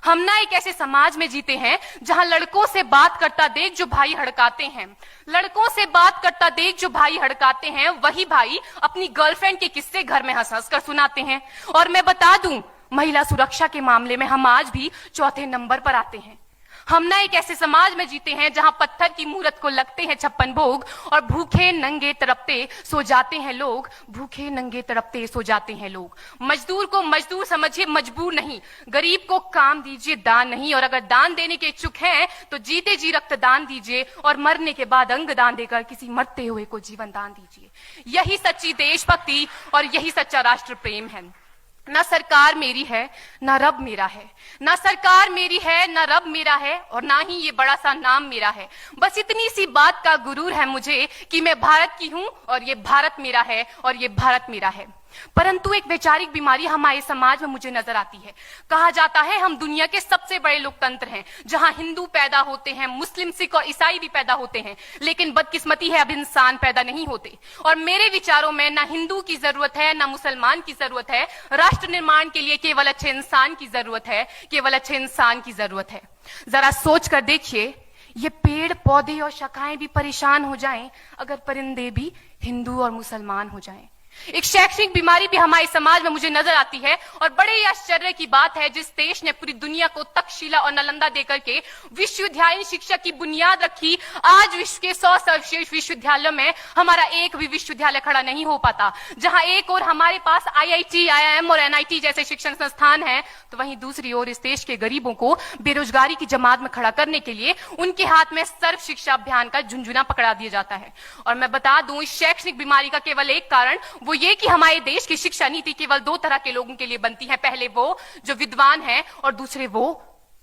हम ना एक ऐसे समाज में जीते हैं जहां लड़कों से बात करता देख जो भाई हड़काते हैं, लड़कों से बात करता देख जो भाई हड़काते हैं, वही भाई अपनी गर्लफ्रेंड के किस्से घर में हंस हंस कर सुनाते हैं। और मैं बता दूं, महिला सुरक्षा के मामले में हम आज भी चौथे नंबर पर आते हैं। हम ना एक ऐसे समाज में जीते हैं जहां पत्थर की मूरत को लगते हैं 56 भोग और भूखे नंगे तड़पते सो जाते हैं लोग, भूखे नंगे तड़पते सो जाते हैं लोग। मजदूर को मजदूर समझिए, मजबूर नहीं। गरीब को काम दीजिए, दान नहीं। और अगर दान देने के इच्छुक हैं तो जीते जी रक्तदान दीजिए और मरने के बाद अंग दान देकर किसी मरते हुए को जीवन दान दीजिए। यही सच्ची देशभक्ति और यही सच्चा राष्ट्र प्रेम है। ना सरकार मेरी है ना रब मेरा है, ना सरकार मेरी है ना रब मेरा है, और ना ही ये बड़ा सा नाम मेरा है। बस इतनी सी बात का गुरूर है मुझे कि मैं भारत की हूं और ये भारत मेरा है और ये भारत मेरा है। परंतु एक वैचारिक बीमारी हमारे समाज में मुझे नजर आती है। कहा जाता है हम दुनिया के सबसे बड़े लोकतंत्र हैं, जहां हिंदू पैदा होते हैं, मुस्लिम, सिख और ईसाई भी पैदा होते हैं, लेकिन बदकिस्मती है अब इंसान पैदा नहीं होते। और मेरे विचारों में ना हिंदू की जरूरत है ना मुसलमान की जरूरत है। राष्ट्र निर्माण के लिए केवल अच्छे इंसान की जरूरत है, केवल अच्छे इंसान की जरूरत है। जरा सोच कर देखिए, ये पेड़ पौधे और शाखाएं भी परेशान हो जाएं अगर परिंदे भी हिंदू और मुसलमान हो जाएं। एक शैक्षणिक बीमारी भी हमारे समाज में मुझे नजर आती है, और बड़े ही आश्चर्य की बात है जिस देश ने पूरी दुनिया को तक्षशिला और नालंदा देकर के विश्वविद्यालय शिक्षा की बुनियाद रखी, आज विश्व के 100 सर्वश्रेष्ठ विश्वविद्यालयों में हमारा एक भी विश्वविद्यालय खड़ा नहीं हो पाता। जहां एक और हमारे पास IIT, IIM और NIT जैसे शिक्षण संस्थान हैं, तो वहीं दूसरी ओर इस देश के गरीबों को बेरोजगारी की जमात में खड़ा करने के लिए उनके हाथ में सर्व शिक्षा अभियान का झुंझुना पकड़ा दिया जाता है। और मैं बता दूं, इस शैक्षणिक बीमारी का केवल एक कारण वो ये कि हमारे देश की शिक्षा नीति केवल 2 तरह के लोगों के लिए बनती है। पहले वो जो विद्वान हैं और दूसरे वो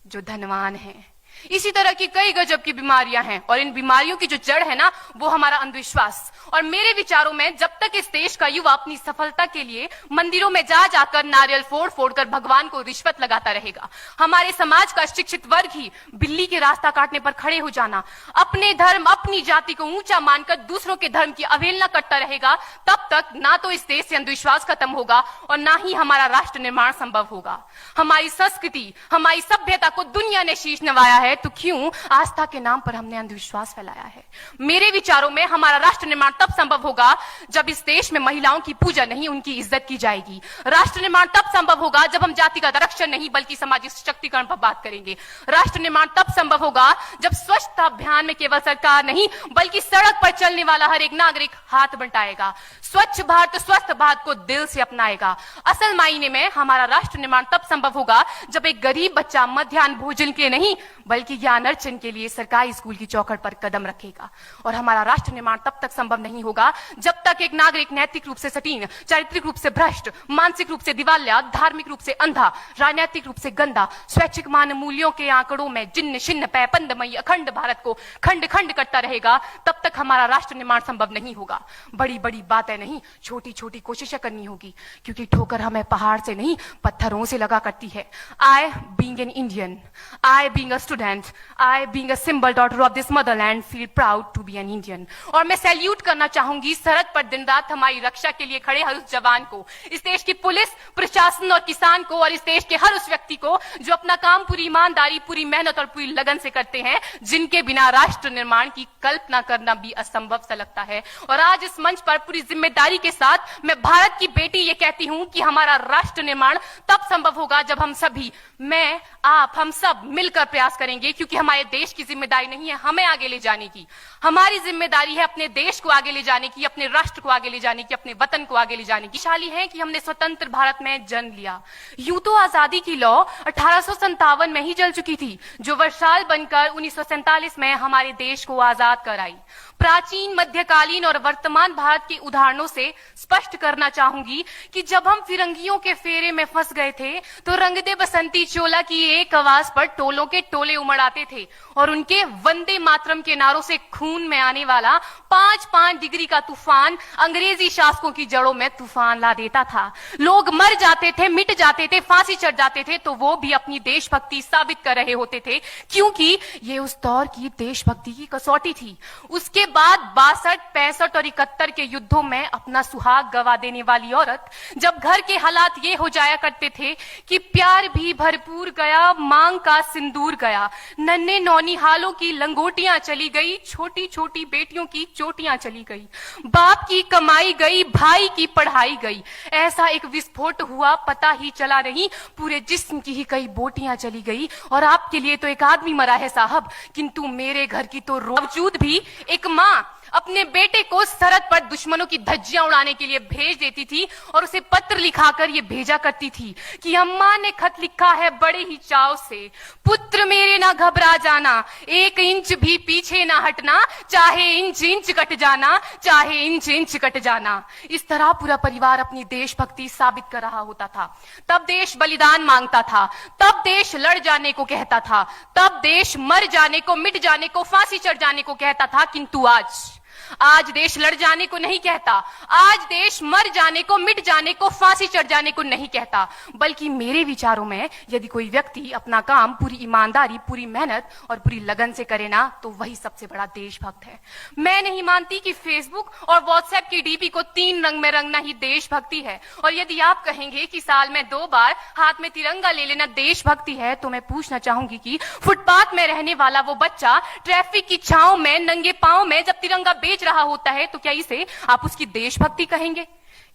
जो धनवान हैं। इसी तरह की कई गजब की बीमारियां हैं, और इन बीमारियों की जो जड़ है ना, वो हमारा अंधविश्वास। और मेरे विचारों में जब तक इस देश का युवा अपनी सफलता के लिए मंदिरों में जा जाकर नारियल फोड़ फोड़ कर भगवान को रिश्वत लगाता रहेगा, हमारे समाज का शिक्षित वर्ग ही बिल्ली के रास्ता काटने पर खड़े हो जाना, अपने धर्म अपनी जाति को ऊंचा मानकर दूसरों के धर्म की अवहेलना करता रहेगा, तब तक ना तो इस देश से अंधविश्वास खत्म होगा और ना ही हमारा राष्ट्र निर्माण संभव होगा। हमारी संस्कृति, हमारी सभ्यता को दुनिया ने शीश नवाया है, तो क्यों आस्था के नाम पर हमने अंधविश्वास फैलाया है? मेरे विचारों में हमारा राष्ट्र निर्माण तब संभव होगा जब इस देश में महिलाओं की पूजा नहीं, उनकी इज्जत की जाएगी। राष्ट्र निर्माण तब संभव होगा जब हम जातिगत आरक्षण नहीं बल्कि सामाजिक सशक्तिकरण पर बात करेंगे। राष्ट्र निर्माण तब संभव होगा जब स्वच्छता अभियान में केवल सरकार नहीं बल्कि सड़क पर चलने वाला हर एक नागरिक हाथ बंटाएगा, स्वच्छ भारत स्वस्थ भारत को दिल से अपनाएगा। असल मायने में हमारा राष्ट्र निर्माण तब संभव होगा जब एक गरीब बच्चा मध्याह्न भोजन के नहीं बल्कि ज्ञान अर्जन के लिए सरकारी स्कूल की चौखट पर कदम रखेगा। और हमारा राष्ट्र निर्माण तब तक संभव नहीं होगा जब तक एक नागरिक नैतिक रूप से सटीन, चारित्रिक रूप से भ्रष्ट, मानसिक रूप से दिवालिया, धार्मिक रूप से अंधा, राजनीतिक रूप से गंदा, स्वैच्छिक मान मूल्यों के आंकड़ों में जिन्न शिन्न पैपंदमयी अखंड भारत को खंड खंड करता रहेगा, तब तक हमारा राष्ट्र निर्माण संभव नहीं होगा। बड़ी बड़ी बातें नहीं, छोटी छोटी कोशिशें करनी होगी, क्योंकि ठोकर हमें पहाड़ से नहीं पत्थरों से लगा करती है। I being an Indian, I being a student, I being a symbol daughter of this motherland feel proud to be an Indian। और मैं सैल्यूट करना चाहूंगी सरहद पर दिन रात हमारी रक्षा के लिए खड़े हर उस जवान को, इस देश की पुलिस, प्रशासन और किसान को, और इस देश के हर उस व्यक्ति को जो अपना काम पूरी ईमानदारी, पूरी मेहनत और पूरी लगन से करते हैं, जिनके बिना राष्ट्र निर्माण की कल्पना करना भी असंभव सा लगता है। और आज इस मंच पर पूरी जिम्मेदारी के साथ मैं भारत की बेटी ये कहती हूं कि हमारा राष्ट्र निर्माण तब संभव होगा जब हम सभी, मैं, आप, हम सब मिलकर प्रयास करेंगे, क्योंकि हमारे देश की जिम्मेदारी नहीं है हमें आगे ले जाने की, हमारी जिम्मेदारी है अपने देश को आगे ले जाने की, अपने राष्ट्र को आगे ले जाने की, अपने वतन को आगे ले जाने की। शाली है कि हमने स्वतंत्र भारत में जन्म लिया। यूं तो आजादी की लौ 1857 में ही जल चुकी थी, जो वर्षाल बनकर 1947 में हमारे देश को आजाद कराई। प्राचीन, मध्यकालीन और वर्तमान भारत के उदाहरणों से स्पष्ट करना चाहूंगी कि जब हम फिरंगियों के फेरे में फंस गए थे तो रंग दे बसंती चोला की एक आवाज पर टोलों के टोले उमड़ आते थे, और उनके वंदे मातरम के नारों से खून में आने वाला 5-5 डिग्री का तूफान अंग्रेजी शासकों की जड़ों में तूफान ला देता था। लोग मर जाते थे, मिट जाते थे, फांसी चढ़ जाते थे, तो वो भी अपनी देशभक्ति साबित कर रहे होते थे, क्योंकि ये उस दौर की देशभक्ति की कसौटी थी। उसके बाद 62, 65 और 71 के युद्धों में अपना सुहाग गवा देने वाली औरत, जब घर के हालात ये हो जाया करते थे कि प्यार भी भरपूर गया, मांग का सिंदूर गया, नन्हे नौनिहालों की लंगोटियां चली गई, छोटी छोटी बेटियों की चोटियां चली गई, बाप की कमाई गई, भाई की पढ़ाई गई, ऐसा एक विस्फोट हुआ पता ही चला नहीं, पूरे जिस्म की ही कई बोटियां चली गई। और आपके लिए तो एक आदमी मरा है साहब, किंतु मेरे घर की तो बावजूद भी एक माँ अपने बेटे को सरहद पर दुश्मनों की धज्जियां उड़ाने के लिए भेज देती थी और उसे पत्र लिखाकर ये भेजा करती थी कि अम्मा ने खत लिखा है बड़े ही चाव से, पुत्र मेरे ना घबरा जाना, 1 इंच भी पीछे ना हटना, चाहे इंच इंच कट जाना, चाहे इंच इंच कट जाना। इस तरह पूरा परिवार अपनी देशभक्ति साबित कर रहा होता था। तब देश बलिदान मांगता था, तब देश लड़ जाने को कहता था, तब देश मर जाने को, मिट जाने को, फांसी चढ़ जाने को कहता था। किंतु आज देश लड़ जाने को नहीं कहता, आज देश मर जाने को, मिट जाने को, फांसी चढ़ जाने को नहीं कहता, बल्कि मेरे विचारों में यदि कोई व्यक्ति अपना काम पूरी ईमानदारी, पूरी मेहनत और पूरी लगन से करे ना, तो वही सबसे बड़ा देशभक्त है। मैं नहीं मानती कि फेसबुक और व्हाट्सएप की डीपी को 3 रंग में रंगना ही देशभक्ति है। और यदि आप कहेंगे कि साल में 2 बार हाथ में तिरंगा ले लेना देशभक्ति है, तो मैं पूछना चाहूंगी कि फुटपाथ में रहने वाला वो बच्चा ट्रैफिक की छांव में नंगे पांव में जब तिरंगा बेच रहा होता है, तो क्या इसे आप उसकी देशभक्ति कहेंगे?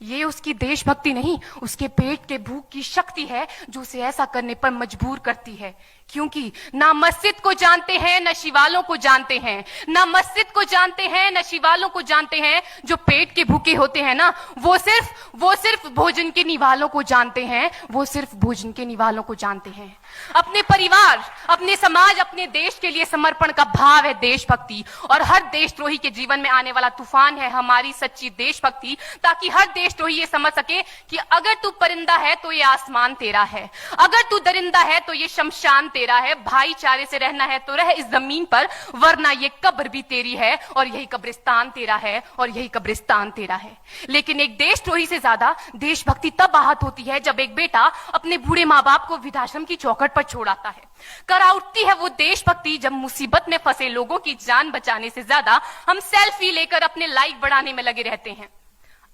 ये उसकी देशभक्ति नहीं, उसके पेट के भूख की शक्ति है जो उसे ऐसा करने पर मजबूर करती है। क्योंकि ना मस्जिद को जानते हैं, न शिवालों को जानते हैं, ना मस्जिद को जानते हैं, न शिवालों को जानते हैं। जो पेट के भूखे होते हैं ना, वो सिर्फ भोजन के निवालों को जानते हैं, वो सिर्फ भोजन के निवालों को जानते हैं। अपने परिवार, अपने समाज, अपने देश के लिए समर्पण का भाव है देशभक्ति। और हर देशद्रोही के जीवन में आने वाला तूफान है हमारी सच्ची देशभक्ति, ताकि हर देशद्रोही ये समझ सके कि अगर तू परिंदा है तो ये आसमान तेरा है, अगर तू दरिंदा है तो ये शमशान तेरा है, भाईचारे से रहना है तो रह इस जमीन पर, वरना ये कब्र भी तेरी है और यही कब्रिस्तान तेरा है और यही कब्रिस्तान तेरा है। लेकिन एक देशद्रोही से ज्यादा देशभक्ति तब आहत होती है जब एक बेटा अपने बूढ़े माँ बाप को वृद्धाश्रम की चौखट पर छोड़ आता है। करा उठती है वो देशभक्ति जब मुसीबत में फंसे लोगों की जान बचाने से ज्यादा हम सेल्फी लेकर अपने लाइक बढ़ाने में लगे रहते हैं।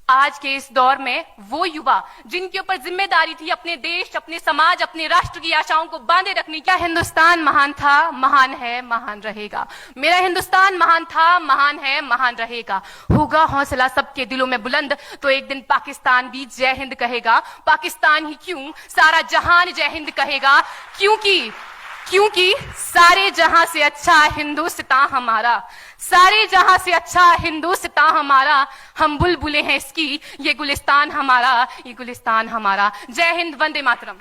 आज के इस दौर में वो युवा जिनके ऊपर जिम्मेदारी थी अपने देश, अपने समाज, अपने राष्ट्र की आशाओं को बांधे रखने, क्या हिंदुस्तान महान था, महान है, महान रहेगा। मेरा हिंदुस्तान महान था, महान है, महान रहेगा। होगा हौसला सबके दिलों में बुलंद तो एक दिन पाकिस्तान भी जय हिंद कहेगा। पाकिस्तान ही क्यों, सारा जहान जय हिंद कहेगा। क्योंकि सारे जहां से अच्छा हिंदुस्तान हमारा, सारे जहां से अच्छा हिंदुस्तान हमारा। हम बुलबुलें हैं इसकी, ये गुलिस्तान हमारा, ये गुलिस्तान हमारा। जय हिंद, वंदे मातरम।